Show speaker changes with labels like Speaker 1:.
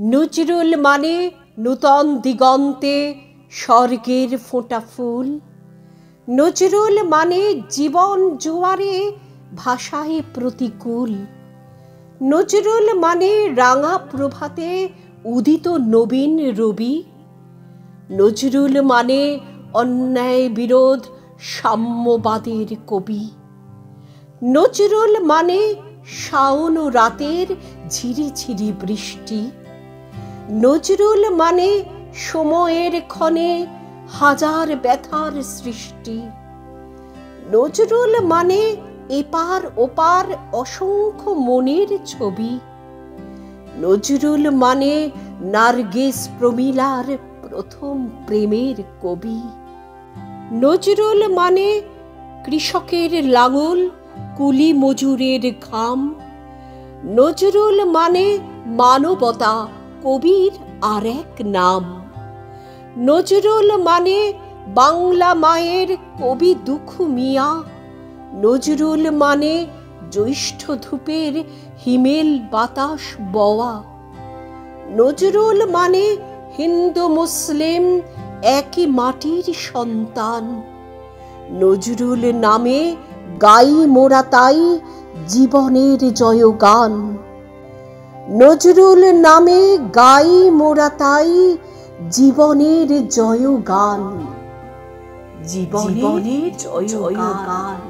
Speaker 1: নজরুল মানে নূতন দিগন্তে স্বর্গের ফোঁটা ফুল। নজরুল মানে জীবন জোয়ারে ভাষায় প্রতিকূল। নজরুল মানে রাঙা প্রভাতে উদিত নবীন রবি। নজরুল মানে অন্যায় বিরোধ সাম্যবাদের কবি। নজরুল মানে শাওন রাতের ঝিরিঝিরি বৃষ্টি। নজরুল মানে সময়ের ক্ষণে হাজার ব্যথার সৃষ্টি। নজরুল মানে এপার ওপার অসংখ্য মনের ছবি। নজরুল মানে নার্গিস প্রমীলার প্রথম প্রেমের কবি। নজরুল মানে কৃষকের লাঙল, কুলি মজুরের ঘাম। নজরুল মানে মানবতা, কবির আরেক নাম। নজরুল মানে বাংলা মায়ের কবি দুখু মিয়া। নজরুল মানে জ্যৈষ্ঠ ধূপের হিমেল বাতাস বওয়া। নজরুল মানে হিন্দু মুসলিম একই মাটির সন্তান। নজরুল নামে গাই মোরা তাই জীবনের জয়গান। নজরুল নামে গাই মোরা তাই জীবনের জয়গান। জীবনের জয়গান।